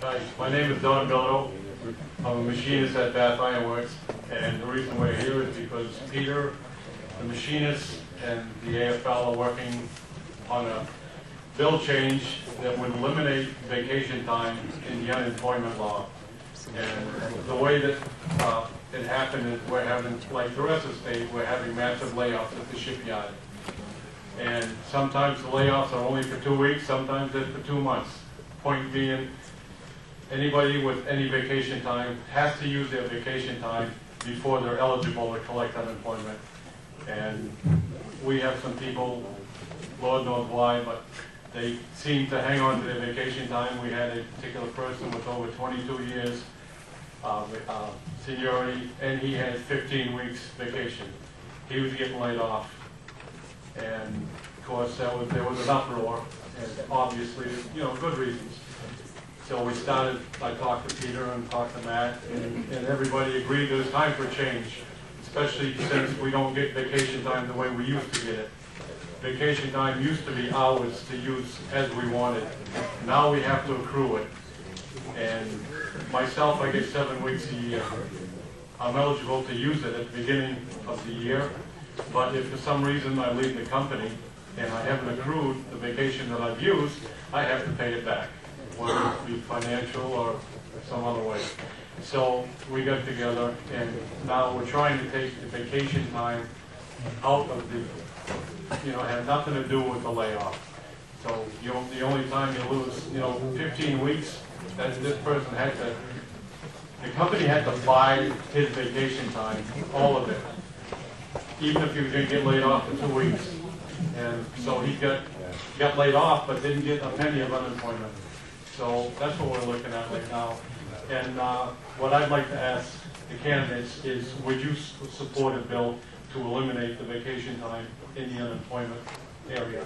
Hi, my name is Don Bilodeau. I'm a machinist at Bath Iron Works, and the reason we're here is because Peter, the machinist, and the AFL are working on a bill change that would eliminate vacation time in the unemployment law. And the way that it happened is we're having, like the rest of the state, we're having massive layoffs at the shipyard. And sometimes the layoffs are only for 2 weeks, sometimes they're for 2 months. Point being, anybody with any vacation time has to use their vacation time before they're eligible to collect unemployment. And we have some people, Lord knows why, but they seem to hang on to their vacation time. We had a particular person with over 22 years seniority, and he had 15 weeks vacation. He was getting laid off. And of course, there was an uproar, and obviously, good reasons. So we started, I talked to Peter and talked to Matt, and everybody agreed there's time for change, especially since we don't get vacation time the way we used to get it. Vacation time used to be ours to use as we wanted. Now we have to accrue it. And myself, I get 7 weeks a year. I'm eligible to use it at the beginning of the year, but if for some reason I leave the company and I haven't accrued the vacation that I've used, I have to pay it back, whether it be financial or some other way. So we got together, and now we're trying to take the vacation time out of the, had nothing to do with the layoff. So the only time you lose, 15 weeks, that this person had to, the company had to buy his vacation time, all of it, even if he was going to get laid off for 2 weeks. And so he got laid off, but didn't get a penny of unemployment. So that's what we're looking at right now. And what I'd like to ask the candidates is, would you support a bill to eliminate the vacation time in the unemployment area?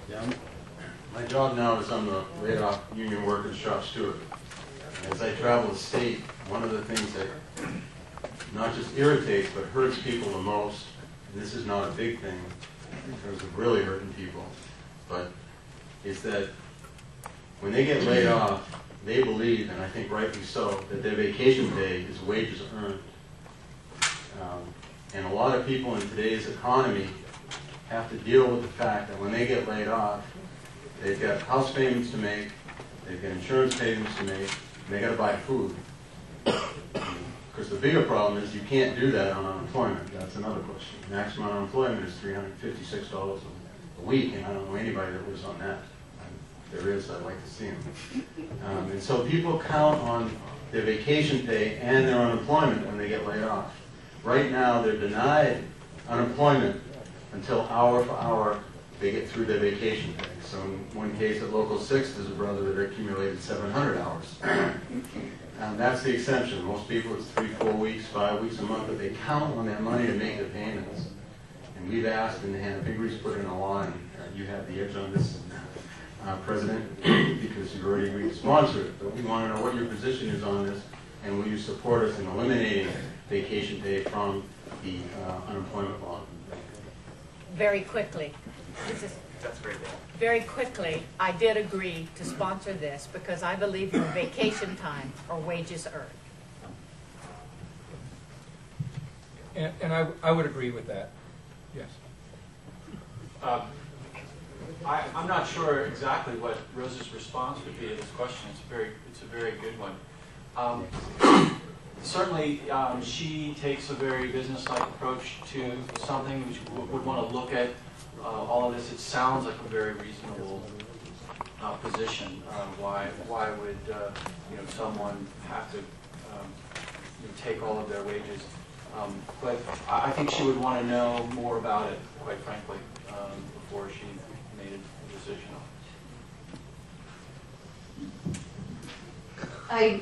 Yeah, my job now is I'm the laid-off union workers shop steward. And as I travel the state, one of the things that not just irritates but hurts people the most, and this is not a big thing in terms of really hurting people, but is that when they get laid off, they believe, and I think rightly so, that their vacation pay is wages earned. And a lot of people in today's economy have to deal with the fact that when they get laid off, they've got house payments to make, they've got insurance payments to make, and they got to buy food. Because the bigger problem is you can't do that on unemployment. That's another question. Maximum unemployment is $356 a week, and I don't know anybody that lives on that. If there is, I'd like to see them. And so people count on their vacation pay and their unemployment when they get laid off. Right now, they're denied unemployment until hour for hour they get through their vacation pay. So in one case at Local 6, there's a brother that accumulated 700 hours. That's the exception. Most people it's 3, 4 weeks, 5 weeks, a month, but they count on their money to make their payments. And we've asked, and Hannah Piggery's put in a law, and you have the edge on this, President, because you've already agreed to sponsor it. But we want to know what your position is on this, and will you support us in eliminating vacation pay from the unemployment law? Very quickly. That's great. Very quickly, I did agree to sponsor this because I believe in vacation time or wages earned. And I would agree with that. Yes. I'm not sure exactly what Rose's response would be to this question. It's a very good one. Certainly, she takes a very business-like approach to something. Which would want to look at all of this. It sounds like a very reasonable position. Why would someone have to take all of their wages? But I think she would want to know more about it, quite frankly, before she made a decision. I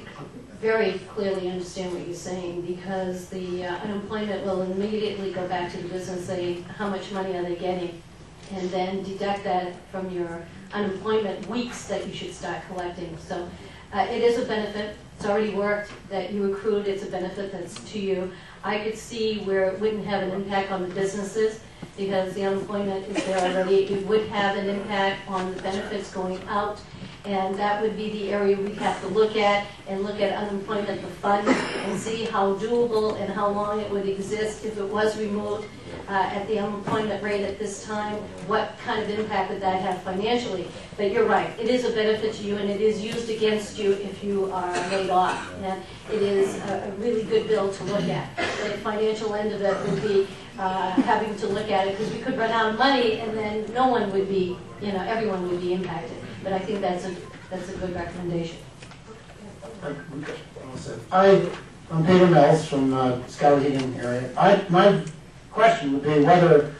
very clearly understand what you're saying, because the unemployment will immediately go back to the business saying how much money are they getting, and then deduct that from your unemployment weeks that you should start collecting. So it is a benefit. It's already worked that you accrued. It's a benefit that's to you. I could see where it wouldn't have an impact on the businesses because the unemployment is there already. It would have an impact on the benefits going out, and that would be the area we'd have to look at and look at unemployment, the fund, and see how doable and how long it would exist if it was removed at the unemployment rate at this time. What kind of impact would that have financially? But you're right, it is a benefit to you, and it is used against you if you are laid off. And it is a really good bill to look at. The financial end of it would be having to look at it because we could run out of money, and then no one would be, everyone would be impacted. But I think that's a good recommendation. I'm Peter Mills from Skowhegan area. My question would be whether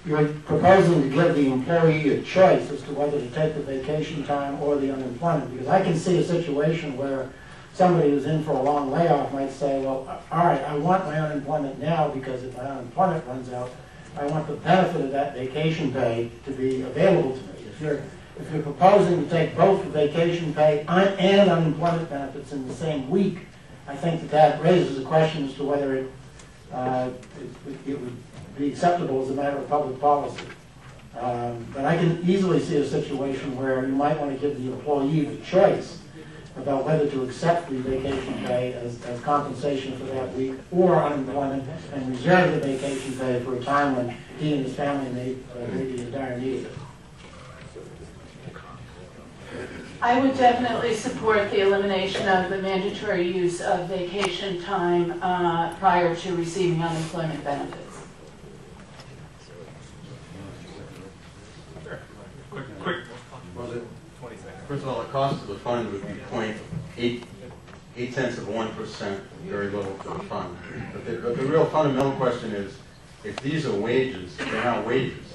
you're proposing to give the employee a choice as to whether to take the vacation time or the unemployment, because I can see a situation where somebody who's in for a long layoff might say, well, all right, I want my unemployment now because if my unemployment runs out, I want the benefit of that vacation pay to be available to me. If you're proposing to take both the vacation pay and unemployment benefits in the same week, I think that raises a question as to whether it would be acceptable as a matter of public policy. But I can easily see a situation where you might want to give the employee the choice about whether to accept the vacation pay as compensation for that week or unemployment and reserve the vacation pay for a time when he and his family may be in dire need of it. I would definitely support the elimination of the mandatory use of vacation time prior to receiving unemployment benefits. Quick. First of all, the cost of the fund would be 0.8% very little for the fund. But the real fundamental question is, if these are wages, they're not wages.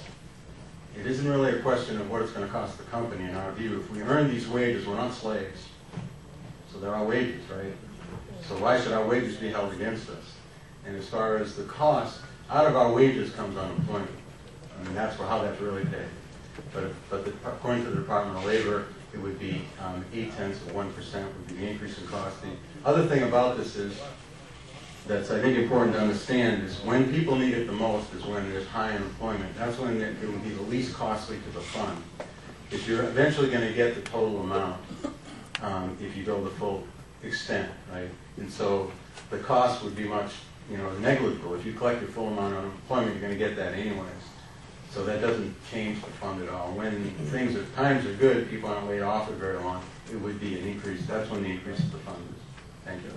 It isn't really a question of what it's going to cost the company in our view. If we earn these wages, we're not slaves. So they're our wages, right? So why should our wages be held against us? And as far as the cost, out of our wages comes unemployment. I mean, that's how that's really paid. But according to the Department of Labor, it would be 0.8% would be the increase in cost. The other thing about this is, that's I think important to understand, is when people need it the most is when there's high unemployment. That's when it will be the least costly to the fund. If you're eventually going to get the total amount, if you go the full extent, right? And so the cost would be much, negligible. If you collect your full amount of unemployment, you're going to get that anyways. So that doesn't change the fund at all. When times are good, people aren't laid off for very long, it would be an increase. That's when the increase of the fund is. Thank you.